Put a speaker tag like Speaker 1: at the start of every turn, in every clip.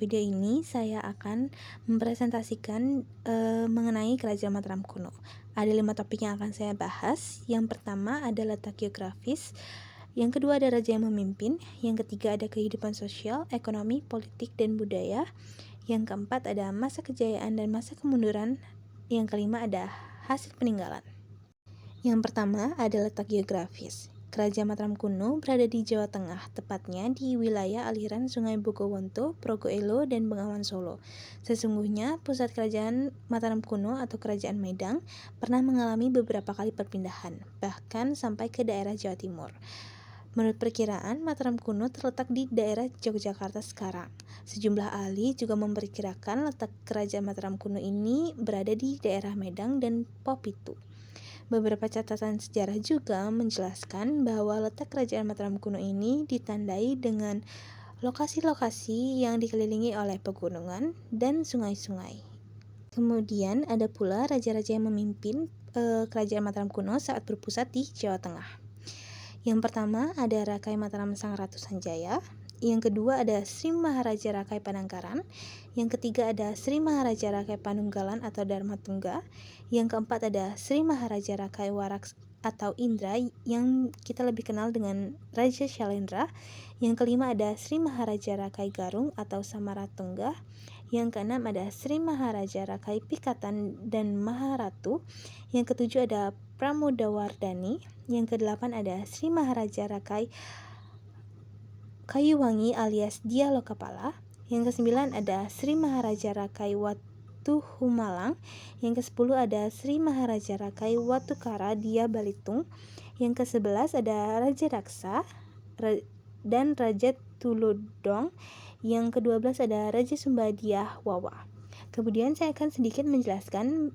Speaker 1: video ini saya akan mempresentasikan mengenai Kerajaan Mataram kuno. Ada 5 topik yang akan saya bahas. Yang pertama ada letak geografis, yang kedua ada raja yang memimpin, yang ketiga ada kehidupan sosial, ekonomi, politik, dan budaya, yang keempat ada masa kejayaan dan masa kemunduran, yang kelima ada hasil peninggalan. Yang pertama ada letak geografis. Kerajaan Mataram kuno berada di Jawa Tengah, tepatnya di wilayah aliran Sungai Bogowonto, Progoelo, dan Bengawan Solo. Sesungguhnya, pusat Kerajaan Mataram kuno atau Kerajaan Medang pernah mengalami beberapa kali perpindahan, bahkan sampai ke daerah Jawa Timur. Menurut perkiraan, Mataram kuno terletak di daerah Yogyakarta sekarang. Sejumlah ahli juga memperkirakan letak Kerajaan Mataram kuno ini berada di daerah Medang dan Popitu. Beberapa catatan sejarah juga menjelaskan bahwa letak Kerajaan Mataram kuno ini ditandai dengan lokasi-lokasi yang dikelilingi oleh pegunungan dan sungai-sungai. Kemudian ada pula raja-raja yang memimpin Kerajaan Mataram kuno saat berpusat di Jawa Tengah. Yang pertama ada Rakai Mataram Sang Ratu Sanjaya. Yang kedua ada Sri Maharaja Rakai Panangkaran. Yang ketiga ada Sri Maharaja Rakai Panunggalan atau Dharma Tungga. Yang keempat ada Sri Maharaja Rakai Warak atau Indra yang kita lebih kenal dengan Raja Syailendra. Yang kelima ada Sri Maharaja Rakai Garung atau Samaratungga. Yang keenam ada Sri Maharaja Rakai Pikatan dan Maharatu. Yang ketujuh ada Pramodawardhani. Yang kedelapan ada Sri Maharaja Rakai Kayuwangi alias Dia Lokapala. Yang kesembilan ada Sri Maharaja Rakai Watuhumalang. Yang kesepuluh ada Sri Maharaja Rakai Watukara Dia Balitung. Yang kesebelas ada Raja Raksa dan Raja Tulodong. Yang ke-12 ada Raja Sumbadiah Wawa. Kemudian saya akan sedikit menjelaskan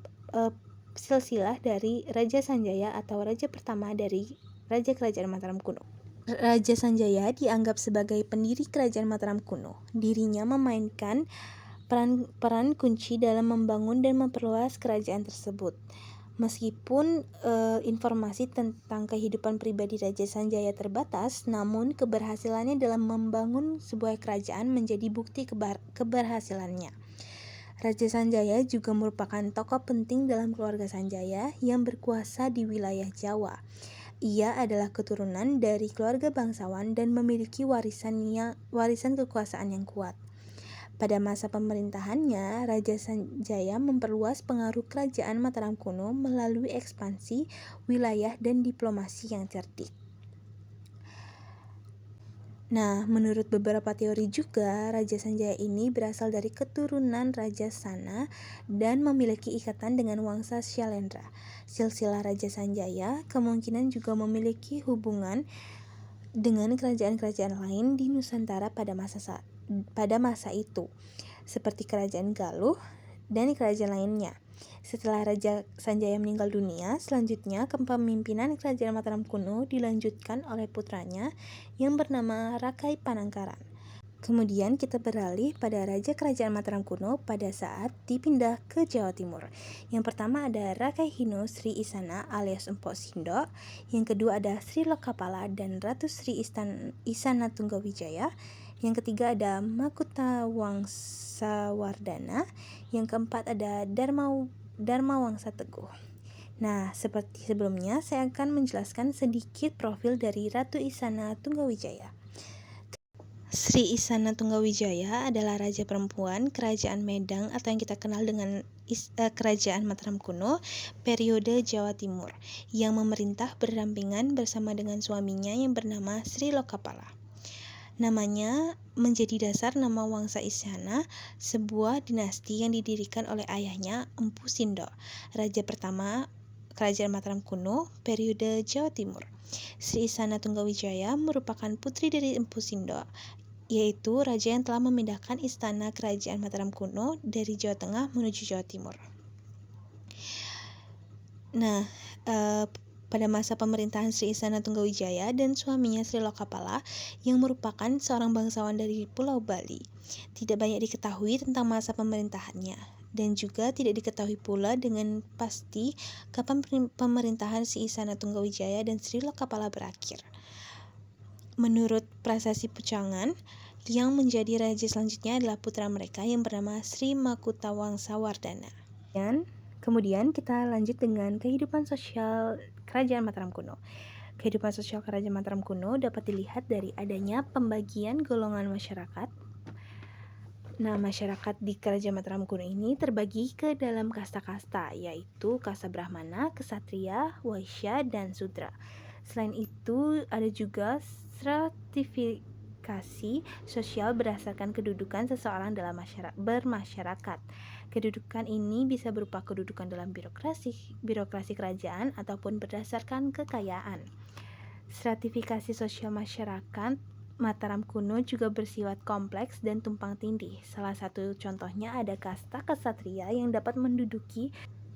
Speaker 1: silsilah dari Raja Sanjaya atau raja pertama dari Raja Kerajaan Mataram kuno. Raja Sanjaya dianggap sebagai pendiri Kerajaan Mataram kuno. Dirinya memainkan peran kunci dalam membangun dan memperluas kerajaan tersebut. Meskipun informasi tentang kehidupan pribadi Raja Sanjaya terbatas, namun keberhasilannya dalam membangun sebuah kerajaan menjadi bukti keberhasilannya. Raja Sanjaya juga merupakan tokoh penting dalam keluarga Sanjaya yang berkuasa di wilayah Jawa. Ia adalah keturunan dari keluarga bangsawan dan memiliki warisan kekuasaan yang kuat. Pada masa pemerintahannya, Raja Sanjaya memperluas pengaruh Kerajaan Mataram kuno melalui ekspansi wilayah dan diplomasi yang cerdik. Nah, menurut beberapa teori juga, Raja Sanjaya ini berasal dari keturunan Raja Sana dan memiliki ikatan dengan Wangsa Syailendra. Silsilah Raja Sanjaya kemungkinan juga memiliki hubungan dengan kerajaan-kerajaan lain di Nusantara pada masa itu, seperti Kerajaan Galuh dan kerajaan lainnya. Setelah Raja Sanjaya meninggal dunia, selanjutnya kepemimpinan Kerajaan Mataram kuno dilanjutkan oleh putranya yang bernama Rakai Panangkaran. Kemudian kita beralih pada Raja Kerajaan Mataram kuno pada saat dipindah ke Jawa Timur. Yang pertama ada Rakai Hino Sri Isana alias Empok Sindo. Yang kedua ada Sri Lokapala dan Ratu Sri Isana Tunggawijaya. Yang ketiga ada Makutta Wangsawardhana. Yang keempat ada Dharma Wangsa Teguh. Nah, seperti sebelumnya, saya akan menjelaskan sedikit profil dari Ratu Isana Tunggawijaya. Sri Isana Tunggawijaya adalah raja perempuan Kerajaan Medang atau yang kita kenal dengan Kerajaan Mataram kuno periode Jawa Timur yang memerintah berdampingan bersama dengan suaminya yang bernama Sri Lokapala. Namanya menjadi dasar nama Wangsa Isana, sebuah dinasti yang didirikan oleh ayahnya Empu Sindo, raja pertama Kerajaan Mataram kuno periode Jawa Timur. Sri Isana Tunggawijaya merupakan putri dari Empu Sindo, yaitu raja yang telah memindahkan istana Kerajaan Mataram kuno dari Jawa Tengah menuju Jawa Timur. Nah, pada masa pemerintahan Sri Isana Tunggawijaya dan suaminya Sri Lokapala yang merupakan seorang bangsawan dari Pulau Bali. Tidak banyak diketahui tentang masa pemerintahannya dan juga tidak diketahui pula dengan pasti kapan pemerintahan Sri Isana Tunggawijaya dan Sri Lokapala berakhir. Menurut prasasti Pucangan, Yang menjadi raja selanjutnya adalah putra mereka yang bernama Sri Makutawangsawardhana. Kemudian kita lanjut dengan kehidupan sosial Kerajaan Mataram kuno. Kehidupan sosial Kerajaan Mataram kuno dapat dilihat dari adanya pembagian golongan masyarakat. Nah, masyarakat di Kerajaan Mataram kuno ini terbagi ke dalam kasta-kasta, yaitu kasta Brahmana, Ksatria, Waisya, dan Sudra. Selain itu, ada juga stratifikasi sosial berdasarkan kedudukan seseorang dalam bermasyarakat. Kedudukan ini bisa berupa kedudukan dalam birokrasi kerajaan ataupun berdasarkan kekayaan. Stratifikasi sosial masyarakat Mataram kuno juga bersifat kompleks dan tumpang tindih. Salah satu contohnya ada kasta ksatria yang dapat menduduki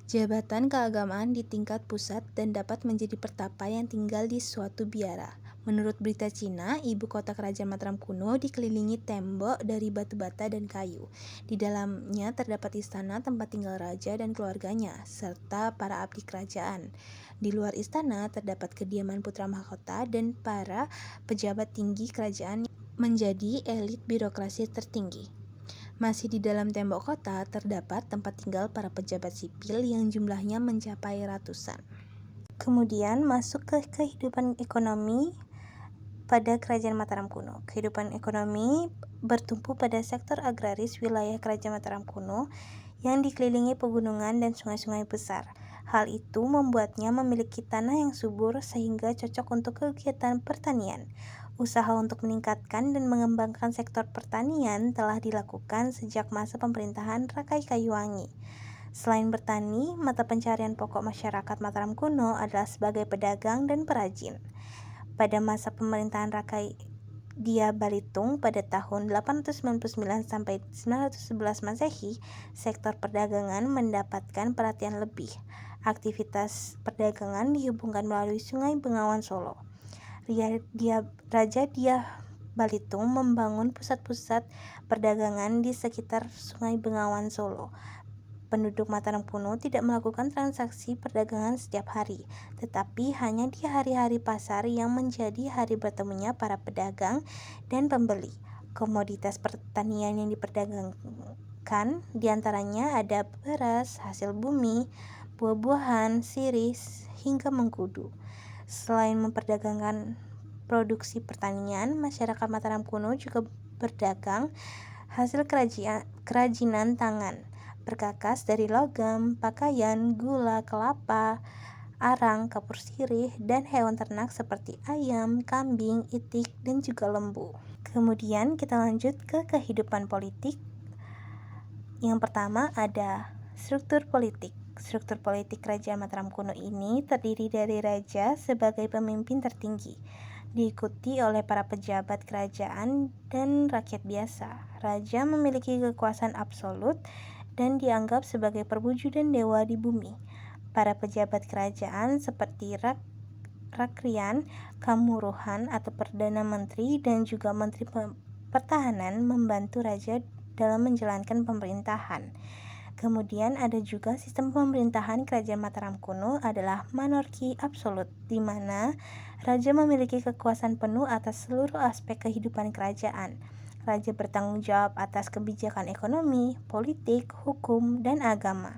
Speaker 1: jabatan keagamaan di tingkat pusat dan dapat menjadi pertapa yang tinggal di suatu biara. Menurut berita Cina, ibu kota Kerajaan Mataram kuno dikelilingi tembok dari batu bata dan kayu. Di dalamnya terdapat istana tempat tinggal raja dan keluarganya, serta para abdi kerajaan. Di luar istana terdapat kediaman putra mahkota dan para pejabat tinggi kerajaan menjadi elit birokrasi tertinggi. Masih di dalam tembok kota terdapat tempat tinggal para pejabat sipil yang jumlahnya mencapai ratusan. Kemudian masuk ke kehidupan ekonomi pada Kerajaan Mataram kuno. Kehidupan ekonomi bertumpu pada sektor agraris wilayah Kerajaan Mataram kuno yang dikelilingi pegunungan dan sungai-sungai besar. Hal itu membuatnya memiliki tanah yang subur sehingga cocok untuk kegiatan pertanian. Usaha untuk meningkatkan dan mengembangkan sektor pertanian telah dilakukan sejak masa pemerintahan Rakai Kayuwangi. Selain bertani, mata pencarian pokok masyarakat Mataram kuno adalah sebagai pedagang dan perajin. Pada masa pemerintahan Rakai Dia Balitung pada tahun 899 sampai 911 Masehi, sektor perdagangan mendapatkan perhatian lebih. Aktivitas perdagangan dihubungkan melalui Sungai Bengawan Solo. Raja Dia Balitung membangun pusat-pusat perdagangan di sekitar Sungai Bengawan Solo. Penduduk Mataram kuno tidak melakukan transaksi perdagangan setiap hari, tetapi hanya di hari-hari pasar yang menjadi hari bertemunya para pedagang dan pembeli. Komoditas pertanian yang diperdagangkan diantaranya ada beras, hasil bumi, buah-buahan, sirih, hingga mengkudu. Selain memperdagangkan produksi pertanian, masyarakat Mataram kuno juga berdagang hasil kerajinan tangan, berkakas dari logam, pakaian, gula, kelapa, arang, kapur sirih, dan hewan ternak seperti ayam, kambing, itik, dan juga lembu. Kemudian kita lanjut ke kehidupan politik. Yang pertama ada struktur politik. Struktur politik Kerajaan Mataram kuno ini terdiri dari raja sebagai pemimpin tertinggi, diikuti oleh para pejabat kerajaan dan rakyat biasa. Raja memiliki kekuasaan absolut dan dianggap sebagai perwujudan dewa di bumi. Para pejabat kerajaan seperti Rakrian, Kamuruhan atau Perdana Menteri dan juga Menteri Pertahanan membantu raja dalam menjalankan pemerintahan. Kemudian ada juga sistem pemerintahan Kerajaan Mataram kuno adalah monarki absolut, di mana raja memiliki kekuasaan penuh atas seluruh aspek kehidupan kerajaan. Raja bertanggung jawab atas kebijakan ekonomi, politik, hukum, dan agama.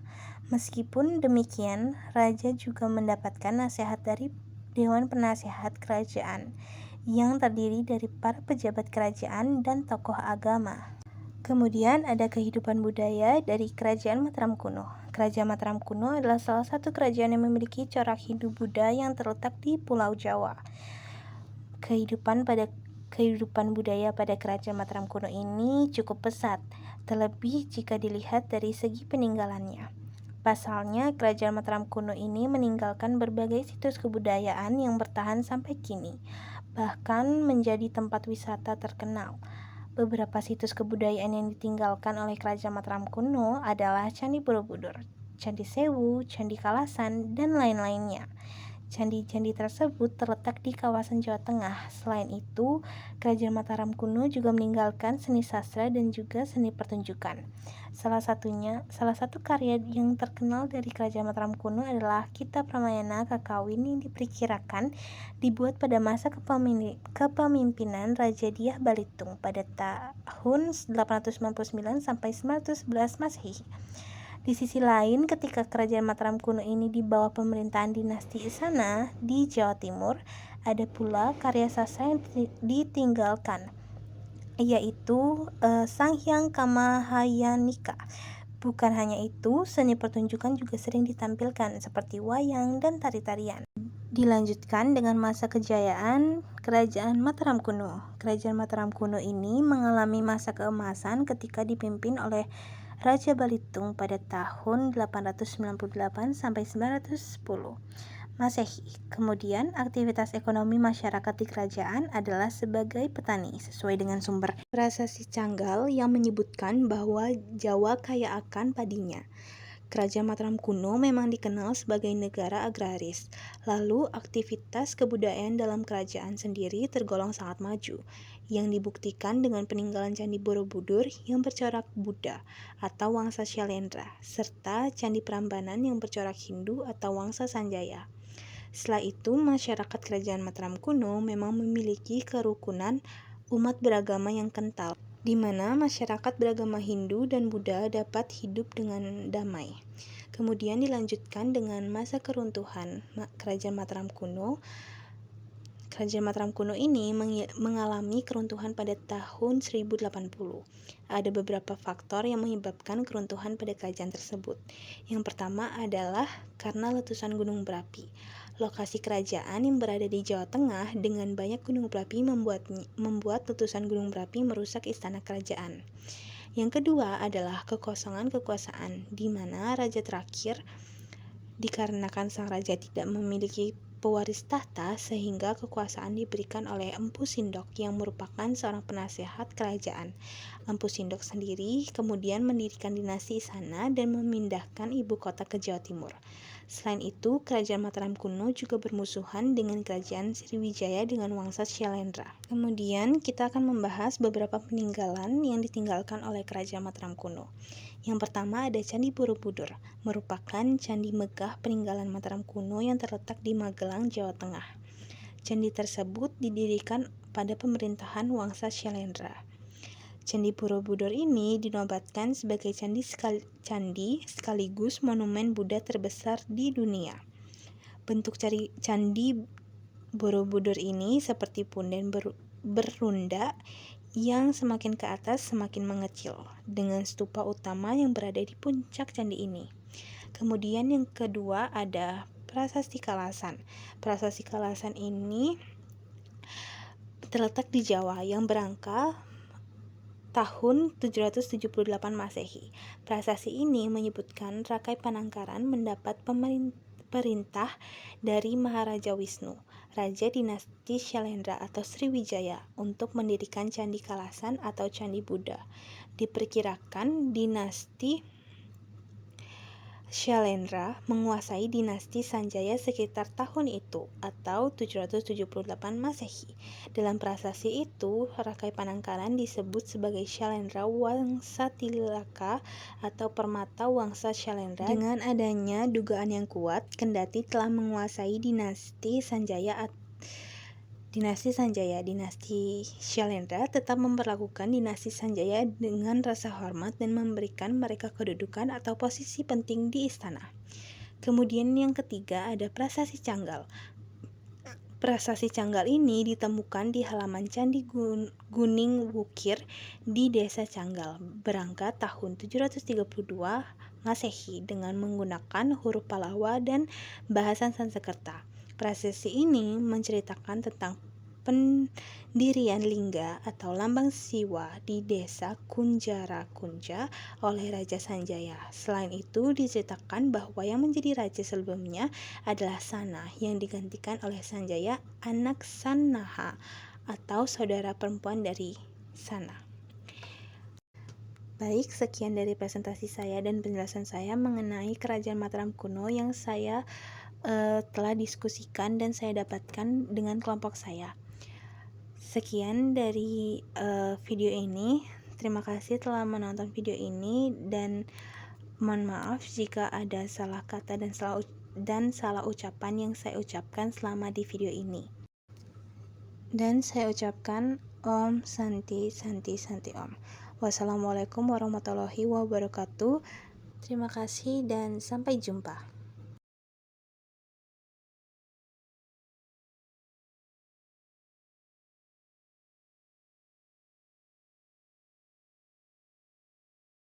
Speaker 1: Meskipun demikian, raja juga mendapatkan nasihat dari Dewan Penasehat Kerajaan yang terdiri dari para pejabat kerajaan dan tokoh agama. Kemudian ada kehidupan budaya dari Kerajaan Mataram kuno. Kerajaan Mataram kuno adalah salah satu kerajaan yang memiliki corak Hindu-Buddha yang terletak di Pulau Jawa. Kehidupan budaya pada Kerajaan Mataram kuno ini cukup pesat, terlebih jika dilihat dari segi peninggalannya. Pasalnya, Kerajaan Mataram kuno ini meninggalkan berbagai situs kebudayaan yang bertahan sampai kini, bahkan menjadi tempat wisata terkenal. Beberapa situs kebudayaan yang ditinggalkan oleh Kerajaan Mataram kuno adalah Candi Borobudur, Candi Sewu, Candi Kalasan, dan lain-lainnya. Candi-candi tersebut terletak di kawasan Jawa Tengah. Selain itu, Kerajaan Mataram kuno juga meninggalkan seni sastra dan juga seni pertunjukan. Salah satu karya yang terkenal dari Kerajaan Mataram kuno adalah Kitab Ramayana Kakawin yang diperkirakan dibuat pada masa kepemimpinan Raja Dyah Balitung pada tahun 899 sampai 911 Masehi. Di sisi lain, ketika Kerajaan Mataram kuno ini di bawah pemerintahan dinasti Isana di Jawa Timur, ada pula karya sastra yang ditinggalkan, yaitu Sanghyang Kamahayanika. Bukan hanya itu, seni pertunjukan juga sering ditampilkan seperti wayang dan tari-tarian. Dilanjutkan dengan masa kejayaan Kerajaan Mataram kuno. Kerajaan Mataram kuno ini mengalami masa keemasan ketika dipimpin oleh Raja Balitung pada tahun 898 sampai 910 Masehi. Kemudian, aktivitas ekonomi masyarakat di kerajaan adalah sebagai petani, sesuai dengan sumber Prasasti Canggal yang menyebutkan bahwa Jawa kaya akan padinya. Kerajaan Mataram kuno memang dikenal sebagai negara agraris. Lalu, aktivitas kebudayaan dalam kerajaan sendiri tergolong sangat maju, yang dibuktikan dengan peninggalan Candi Borobudur yang bercorak Buddha atau Wangsa Syailendra, serta Candi Prambanan yang bercorak Hindu atau Wangsa Sanjaya. Setelah itu, masyarakat Kerajaan Mataram kuno memang memiliki kerukunan umat beragama yang kental, di mana masyarakat beragama Hindu dan Buddha dapat hidup dengan damai. Kemudian dilanjutkan dengan masa keruntuhan Kerajaan Mataram kuno. Kerajaan Mataram kuno ini mengalami keruntuhan pada tahun 1080. Ada beberapa faktor yang menyebabkan keruntuhan pada kerajaan tersebut. Yang pertama adalah karena letusan gunung berapi. Lokasi kerajaan yang berada di Jawa Tengah dengan banyak gunung berapi membuat letusan gunung berapi merusak istana kerajaan. Yang kedua adalah kekosongan kekuasaan, di mana raja terakhir dikarenakan sang raja tidak memiliki pewaris tahta sehingga kekuasaan diberikan oleh Empu Sindok yang merupakan seorang penasehat kerajaan. Empu Sindok sendiri kemudian mendirikan dinasti Isana dan memindahkan ibu kota ke Jawa Timur. Selain itu, Kerajaan Mataram kuno juga bermusuhan dengan Kerajaan Sriwijaya dengan Wangsa Syailendra. Kemudian kita akan membahas beberapa peninggalan yang ditinggalkan oleh Kerajaan Mataram kuno. Yang pertama ada Candi Borobudur, merupakan candi megah peninggalan Mataram kuno yang terletak di Magelang, Jawa Tengah. Candi tersebut didirikan pada pemerintahan Wangsa Syailendra. Candi Borobudur ini dinobatkan sebagai candi sekaligus monumen Buddha terbesar di dunia. Bentuk Candi Borobudur ini seperti punden berunda yang semakin ke atas semakin mengecil, dengan stupa utama yang berada di puncak candi ini. Kemudian yang kedua ada Prasasti Kalasan. Prasasti Kalasan ini terletak di Jawa yang berangka tahun 778 Masehi. Prasasti ini menyebutkan Rakai Panangkaran mendapat perintah dari Maharaja Wisnu, Raja dinasti Syailendra atau Sriwijaya, untuk mendirikan Candi Kalasan atau Candi Buddha. Diperkirakan dinasti Syailendra menguasai dinasti Sanjaya sekitar tahun itu atau 778 Masehi. Dalam prasasti itu, Rakai Panangkaran disebut sebagai Syailendra Wangsa Tilaka atau Permata Wangsa Syailendra. Dengan adanya dugaan yang kuat, kendati telah menguasai dinasti Sanjaya, dinasti Syailendra tetap memperlakukan dinasti Sanjaya dengan rasa hormat dan memberikan mereka kedudukan atau posisi penting di istana. Kemudian yang ketiga ada Prasasti Canggal. Prasasti Canggal ini ditemukan di halaman Candi Guning Wukir di Desa Canggal, berangkat tahun 732 Masehi dengan menggunakan huruf Palawa dan bahasa Sanskerta. Prasasti ini menceritakan tentang pendirian lingga atau lambang Siwa di desa Kunjara Kunja oleh Raja Sanjaya. Selain itu diceritakan bahwa yang menjadi raja sebelumnya adalah Sana yang digantikan oleh Sanjaya, anak Sannaha atau saudara perempuan dari Sana. Baik, sekian dari presentasi saya dan penjelasan saya mengenai Kerajaan Mataram kuno yang saya telah diskusikan dan saya dapatkan dengan kelompok saya. Sekian dari video ini. Terima kasih telah menonton video ini dan mohon maaf jika ada salah kata dan salah ucapan yang saya ucapkan selama di video ini. Dan saya ucapkan Om Santi Santi Santi Om. Wassalamualaikum warahmatullahi wabarakatuh. Terima kasih dan sampai jumpa.